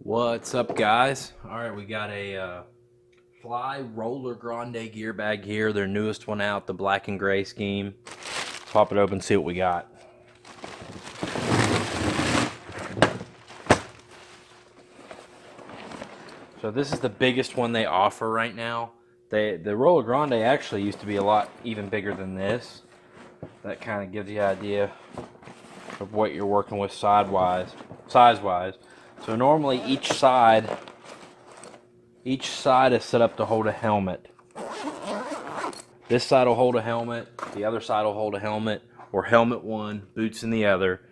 What's up, guys? All right, we got a Fly Roller Grande gear bag here, their newest one out, the black and gray scheme. Let's pop it open and see what we got. So this is the biggest one they offer right now. The Roller Grande actually used to be a lot even bigger than this. That kind of gives you an idea of what you're working with size-wise. So normally each side is set up to hold a helmet. This side will hold a helmet, the other side will hold a helmet, or helmet one, boots in the other,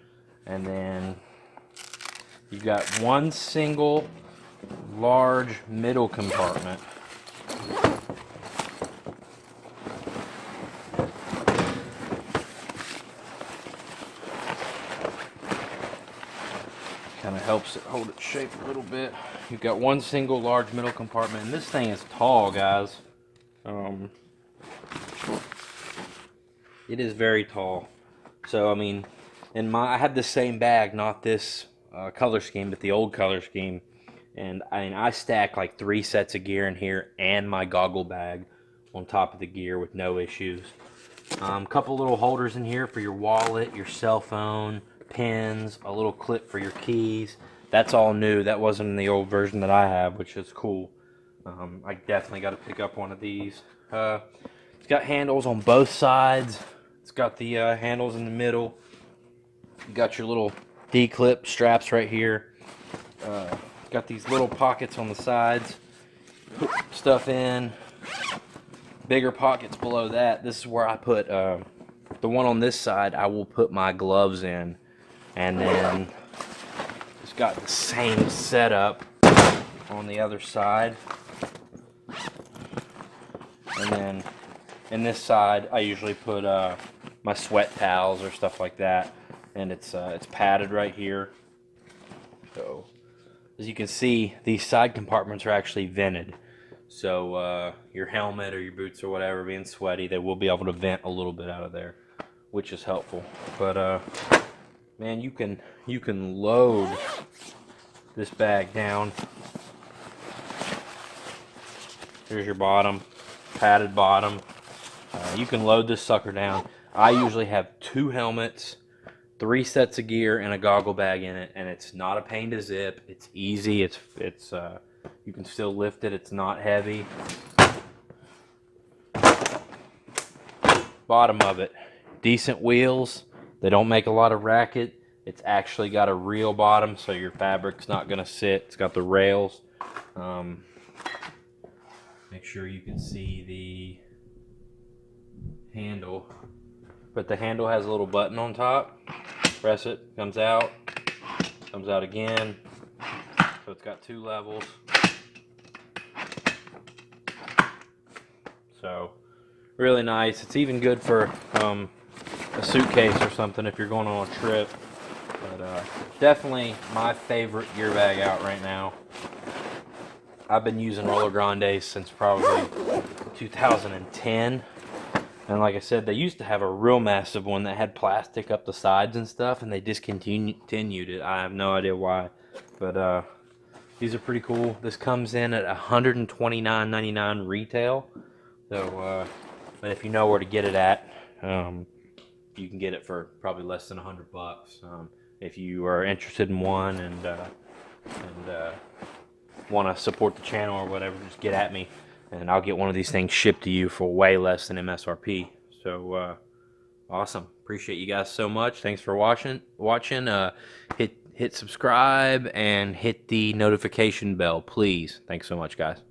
and then you've got one single large middle compartment. Kind of helps it hold its shape a little bit. You've got one single large middle compartment, and this thing is tall, guys. It is very tall. So I mean, I had the same bag, not this color scheme, but the old color scheme, and I stack like 3 sets of gear in here and my goggle bag on top of the gear with no issues. Couple little holders in here for your wallet, your cell phone, pins, a little clip for your keys. That's all new. That wasn't in the old version that I have, which is cool. I definitely got to pick up one of these. It's got handles on both sides. It's got the handles in the middle. You got your little D-clip straps right here. Got these little pockets on the sides. Put stuff in. Bigger pockets below that. This is where I put the one on this side. I will put my gloves in. And then it's got the same setup on the other side. And then in this side, I usually put my sweat towels or stuff like that. And it's padded right here. So as you can see, these side compartments are actually vented. So your helmet or your boots or whatever being sweaty, they will be able to vent a little bit out of there, which is helpful. But man, you can load this bag down. Here's your bottom, padded bottom. You can load this sucker down. I usually have 2 helmets, 3 sets of gear, and a goggle bag in it, and it's not a pain to zip. It's easy. It's you can still lift it. It's not heavy. Bottom of it, decent wheels. They don't make a lot of racket. It's actually got a real bottom, so your fabric's not going to sit. It's got the rails. Make sure you can see the handle. But the handle has a little button on top. Press it, comes out again. So it's got 2 levels. So really nice. It's even good for a suitcase or something if you're going on a trip. But definitely my favorite gear bag out right now. I've been using Roller Grandes since probably 2010. And like I said, they used to have a real massive one that had plastic up the sides and stuff, and they discontinued it. I have no idea why. But these are pretty cool. This comes in at $129.99 retail. So, but if you know where to get it at, you can get it for probably less than $100. If you are interested in one and want to support the channel or whatever, just get at me, and I'll get one of these things shipped to you for way less than MSRP. So awesome. Appreciate you guys so much. Thanks for watching. Hit subscribe and hit the notification bell, please. Thanks so much, guys.